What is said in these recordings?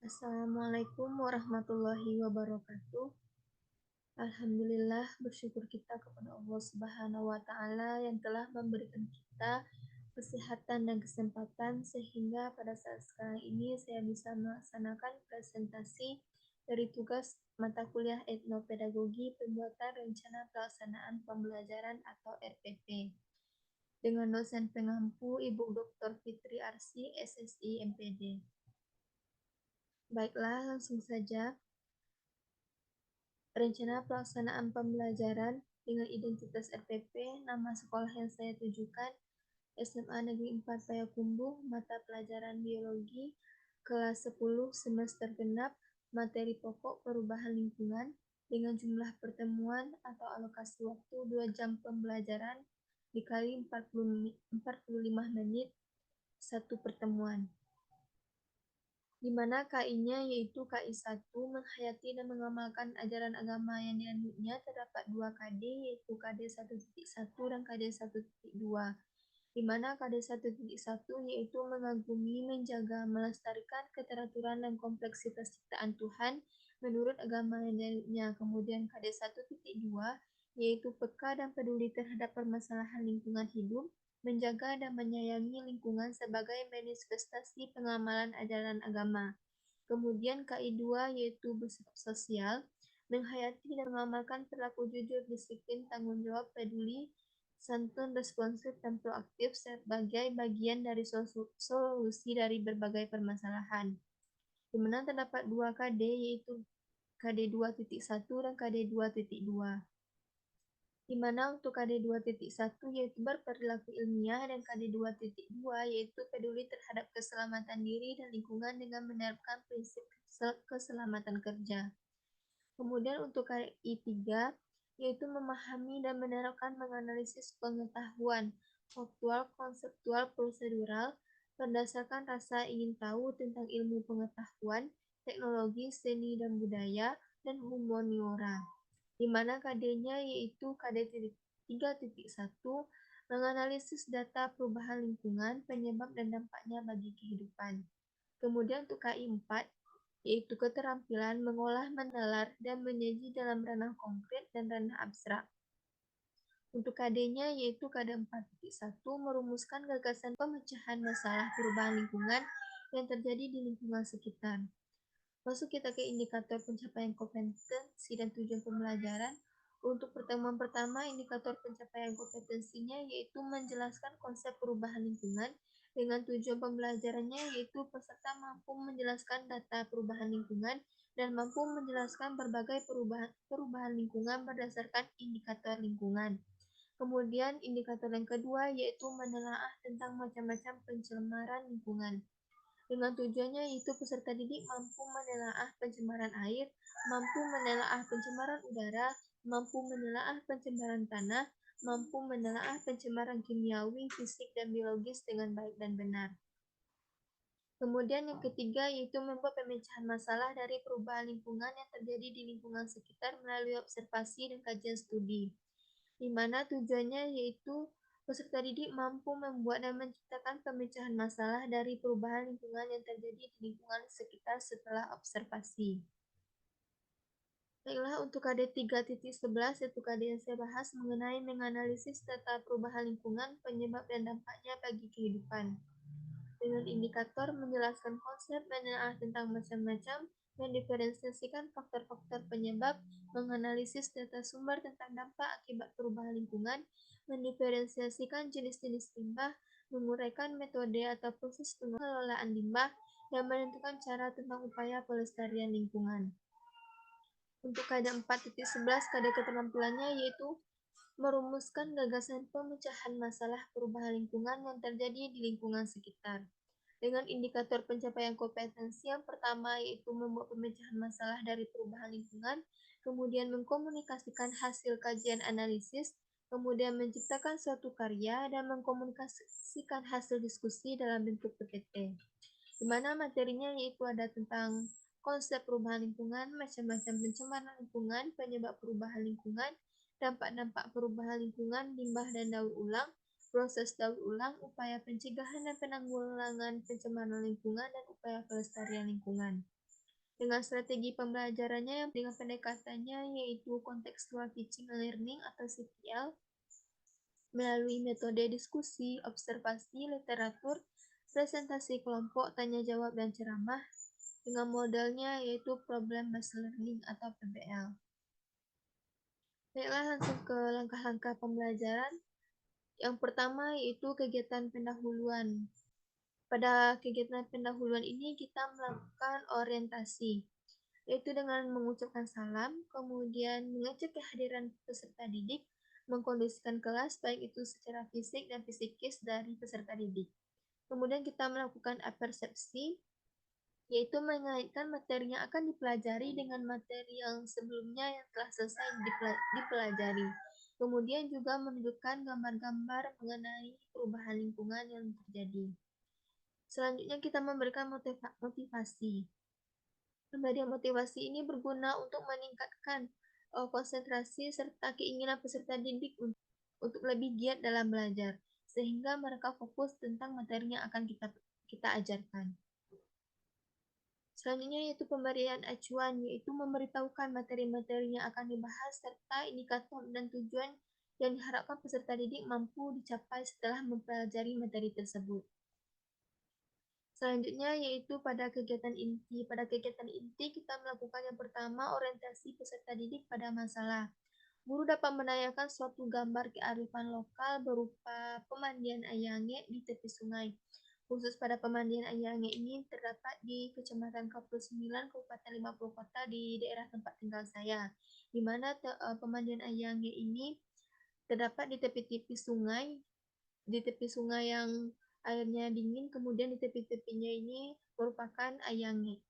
Assalamualaikum warahmatullahi wabarakatuh. Alhamdulillah, bersyukur kita kepada Allah Subhanahu wa Ta'ala yang telah memberikan kita kesehatan dan kesempatan sehingga pada saat sekarang ini saya bisa melaksanakan presentasi dari tugas mata kuliah etnopedagogi pembuatan rencana pelaksanaan pembelajaran atau RPP dengan dosen pengampu Ibu Dr. Fitri Arsy, SSI MPD. Baiklah, langsung saja. Rencana pelaksanaan pembelajaran dengan identitas RPP, nama sekolah yang saya tujukan, SMA Negeri 4 Payakumbuh, mata pelajaran biologi, kelas 10 semester genap, materi pokok perubahan lingkungan, dengan jumlah pertemuan atau alokasi waktu 2 jam pembelajaran dikali 45 menit, satu pertemuan. Di mana KI-nya yaitu KI 1 menghayati dan mengamalkan ajaran agama yang dianutnya terdapat 2 KD yaitu KD 1.1 dan KD 1.2. Di mana KD 1.1 yaitu mengagumi, menjaga, melestarikan keteraturan dan kompleksitas ciptaan Tuhan menurut agama yang dianutnya. Kemudian KD 1.2 yaitu peka dan peduli terhadap permasalahan lingkungan hidup, menjaga dan menyayangi lingkungan sebagai manifestasi pengamalan ajaran agama. Kemudian KI 2 yaitu bersikap sosial, menghayati dan mengamalkan perilaku jujur, disiplin, tanggung jawab, peduli, santun, responsif, dan proaktif sebagai bagian dari solusi dari berbagai permasalahan. Di mana terdapat 2 KD yaitu KD 2.1 dan KD 2.2. Di mana untuk KD 2.1 yaitu berperilaku ilmiah dan KD 2.2 yaitu peduli terhadap keselamatan diri dan lingkungan dengan menerapkan prinsip keselamatan kerja. Kemudian untuk KI 3 yaitu memahami dan menerapkan menganalisis pengetahuan faktual, konseptual, prosedural berdasarkan rasa ingin tahu tentang ilmu pengetahuan, teknologi, seni dan budaya, dan humaniora. Di mana KD-nya yaitu KD 3.1 menganalisis data perubahan lingkungan, penyebab dan dampaknya bagi kehidupan. Kemudian untuk KI 4 yaitu keterampilan mengolah, menalar, dan menyaji dalam ranah konkret dan ranah abstrak. Untuk KD-nya yaitu KD 4.1 merumuskan gagasan pemecahan masalah perubahan lingkungan yang terjadi di lingkungan sekitar. Masuk kita ke indikator pencapaian kompetensi dan tujuan pembelajaran. Untuk pertemuan pertama, indikator pencapaian kompetensinya yaitu menjelaskan konsep perubahan lingkungan dengan tujuan pembelajarannya yaitu peserta mampu menjelaskan data perubahan lingkungan dan mampu menjelaskan berbagai perubahan lingkungan berdasarkan indikator lingkungan. Kemudian indikator yang kedua yaitu menelaah tentang macam-macam pencemaran lingkungan. Dengan tujuannya yaitu peserta didik mampu menelaah pencemaran air, mampu menelaah pencemaran udara, mampu menelaah pencemaran tanah, mampu menelaah pencemaran kimiawi, fisik, dan biologis dengan baik dan benar. Kemudian yang ketiga yaitu membuat pemecahan masalah dari perubahan lingkungan yang terjadi di lingkungan sekitar melalui observasi dan kajian studi, di mana tujuannya yaitu peserta didik mampu membuat dan menciptakan pemecahan masalah dari perubahan lingkungan yang terjadi di lingkungan sekitar setelah observasi. Baiklah, untuk KD 3.11 yaitu KD yang saya bahas mengenai menganalisis data perubahan lingkungan, penyebab dan dampaknya bagi kehidupan. Dengan indikator menjelaskan konsep, menelaah tentang macam-macam, mendiferensiasikan faktor-faktor penyebab, menganalisis data sumber tentang dampak akibat perubahan lingkungan, mendiferensiasikan jenis-jenis limbah, menguraikan metode atau proses pengelolaan limbah, dan menentukan cara tentang upaya pelestarian lingkungan. Untuk KD 4.11, KD keterampilannya yaitu merumuskan gagasan pemecahan masalah perubahan lingkungan yang terjadi di lingkungan sekitar. Dengan indikator pencapaian kompetensi yang pertama yaitu membuat pemecahan masalah dari perubahan lingkungan, kemudian mengkomunikasikan hasil kajian analisis, kemudian menciptakan suatu karya dan mengkomunikasikan hasil diskusi dalam bentuk PPT. Di mana materinya yaitu ada tentang konsep perubahan lingkungan, macam-macam pencemaran lingkungan, penyebab perubahan lingkungan, dampak-dampak perubahan lingkungan, limbah dan daur ulang, proses daur ulang, upaya pencegahan dan penanggulangan pencemaran lingkungan, dan upaya pelestarian lingkungan. dengan strategi pembelajarannya yang dengan pendekatannya yaitu contextual teaching and learning atau CTL, melalui metode diskusi, observasi, literatur, presentasi kelompok, tanya jawab, dan ceramah, dengan modelnya yaitu problem based learning atau PBL. Baiklah, langsung ke langkah-langkah pembelajaran. Yang pertama yaitu kegiatan pendahuluan. Pada kegiatan pendahuluan ini kita melakukan orientasi, yaitu dengan mengucapkan salam, kemudian mengecek kehadiran peserta didik, mengkondisikan kelas baik itu secara fisik dan psikis dari peserta didik. Kemudian kita melakukan apersepsi, yaitu mengaitkan materi yang akan dipelajari dengan materi yang sebelumnya yang telah selesai dipelajari. Kemudian juga menunjukkan gambar-gambar mengenai perubahan lingkungan yang terjadi. Selanjutnya kita memberikan motivasi. Pemberian motivasi ini berguna untuk meningkatkan konsentrasi serta keinginan peserta didik untuk lebih giat dalam belajar, sehingga mereka fokus tentang materi yang akan kita ajarkan. Selanjutnya yaitu pemberian acuan, yaitu memberitahukan materi-materi yang akan dibahas serta indikator dan tujuan yang diharapkan peserta didik mampu dicapai setelah mempelajari materi tersebut. Selanjutnya yaitu pada kegiatan inti. Pada kegiatan inti kita melakukan yang pertama orientasi peserta didik pada masalah. Guru dapat menanyakan suatu gambar kearifan lokal berupa pemandian Ayange di tepi sungai. Khusus pada pemandian Ayange ini terdapat di Kecamatan Kapul 9, Kabupaten 50 Kota di daerah tempat tinggal saya, di mana pemandian Ayange ini terdapat di tepi-tepi sungai yang airnya dingin, kemudian di tepi-tepinya ini merupakan Ayange.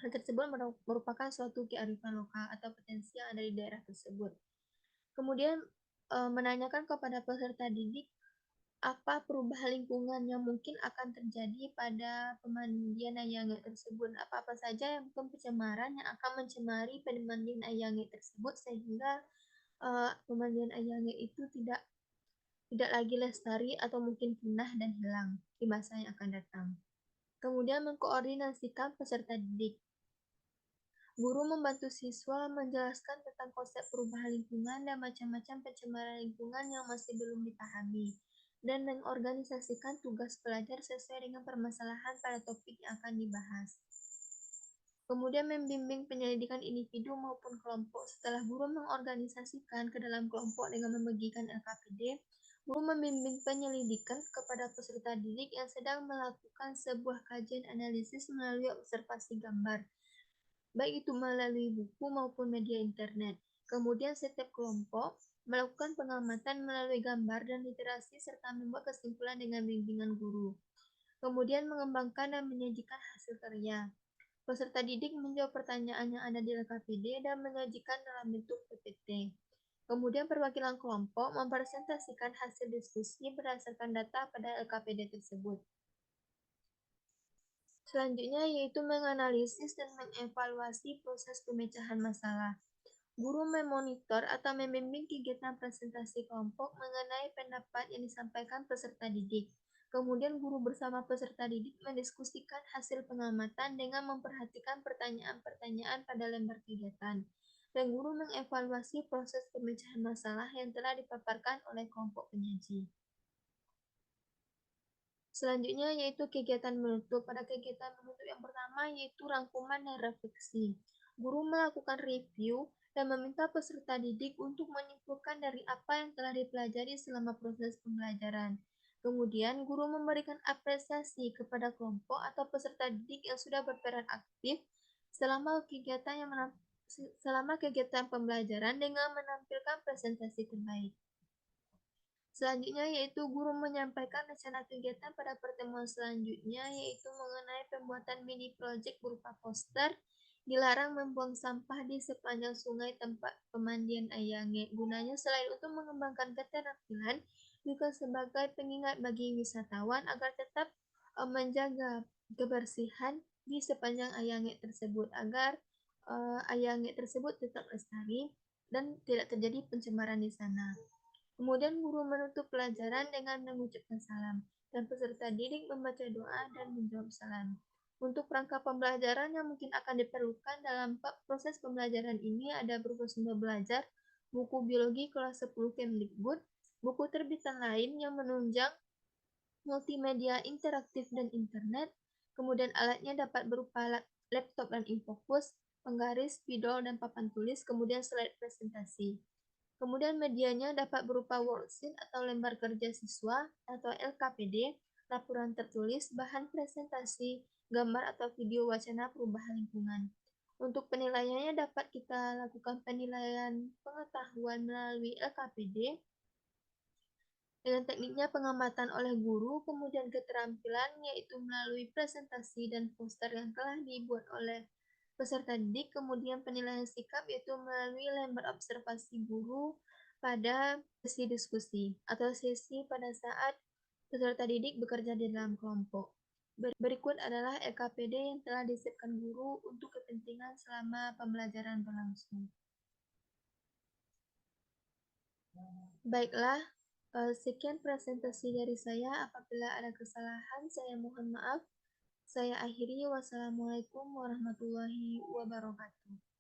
Hal tersebut merupakan suatu kearifan lokal atau potensi yang ada di daerah tersebut. Kemudian menanyakan kepada peserta didik apa perubahan lingkungan yang mungkin akan terjadi pada pemandian Ayange tersebut. Apa-apa saja yang pencemaran yang akan mencemari pemandian Ayange tersebut sehingga pemandian Ayange itu tidak lagi lestari atau mungkin punah dan hilang di masa yang akan datang. Kemudian mengkoordinasikan peserta didik. Guru membantu siswa menjelaskan tentang konsep perubahan lingkungan dan macam-macam pencemaran lingkungan yang masih belum dipahami, dan mengorganisasikan tugas pelajar sesuai dengan permasalahan pada topik yang akan dibahas. Kemudian membimbing penyelidikan individu maupun kelompok. Setelah guru mengorganisasikan ke dalam kelompok dengan membagikan LKPD, guru membimbing penyelidikan kepada peserta didik yang sedang melakukan sebuah kajian analisis melalui observasi gambar, baik itu melalui buku maupun media internet. Kemudian setiap kelompok melakukan pengamatan melalui gambar dan literasi serta membuat kesimpulan dengan bimbingan guru. Kemudian mengembangkan dan menyajikan hasil karya. Peserta didik menjawab pertanyaan yang ada di LKPD dan menyajikan dalam bentuk PPT. Kemudian perwakilan kelompok mempresentasikan hasil diskusi berdasarkan data pada LKPD tersebut. Selanjutnya yaitu menganalisis dan mengevaluasi proses pemecahan masalah. Guru memonitor atau membimbing kegiatan presentasi kelompok mengenai pendapat yang disampaikan peserta didik. Kemudian guru bersama peserta didik mendiskusikan hasil pengamatan dengan memperhatikan pertanyaan-pertanyaan pada lembar kegiatan. Dan guru mengevaluasi proses pemecahan masalah yang telah dipaparkan oleh kelompok penyaji. Selanjutnya yaitu kegiatan menutup. Pada kegiatan menutup yang pertama yaitu rangkuman dan refleksi. Guru melakukan review dan meminta peserta didik untuk menyimpulkan dari apa yang telah dipelajari selama proses pembelajaran. Kemudian, guru memberikan apresiasi kepada kelompok atau peserta didik yang sudah berperan aktif selama kegiatan pembelajaran dengan menampilkan presentasi terbaik. Selanjutnya yaitu guru menyampaikan rencana kegiatan pada pertemuan selanjutnya, yaitu mengenai pembuatan mini project berupa poster. Dilarang membuang sampah di sepanjang sungai tempat pemandian Ayange. Gunanya selain untuk mengembangkan keterampilan, juga sebagai pengingat bagi wisatawan agar tetap menjaga kebersihan di sepanjang Ayange tersebut, agar Ayange tersebut tetap lestari dan tidak terjadi pencemaran di sana. Kemudian guru menutup pelajaran dengan mengucapkan salam, dan peserta didik membaca doa dan menjawab salam. Untuk perangkat pembelajaran yang mungkin akan diperlukan dalam proses pembelajaran ini ada berupa sumber belajar, buku biologi kelas 10 Kemdikbud, buku terbitan lain yang menunjang multimedia interaktif dan internet, kemudian alatnya dapat berupa laptop dan infokus, penggaris, spidol, dan papan tulis, kemudian slide presentasi. Kemudian medianya dapat berupa worksheet atau lembar kerja siswa atau LKPD, laporan tertulis, bahan presentasi, gambar atau video wacana perubahan lingkungan. Untuk penilaiannya dapat kita lakukan penilaian pengetahuan melalui LKPD dengan tekniknya pengamatan oleh guru, kemudian keterampilan yaitu melalui presentasi dan poster yang telah dibuat oleh peserta didik, kemudian penilaian sikap yaitu melalui lembar observasi guru pada sesi diskusi atau sesi pada saat peserta didik bekerja di dalam kelompok. Berikut adalah LKPD yang telah disiapkan guru untuk kepentingan selama pembelajaran berlangsung. Baiklah, sekian presentasi dari saya. Apabila ada kesalahan, saya mohon maaf. Saya akhiri. Wassalamualaikum warahmatullahi wabarakatuh.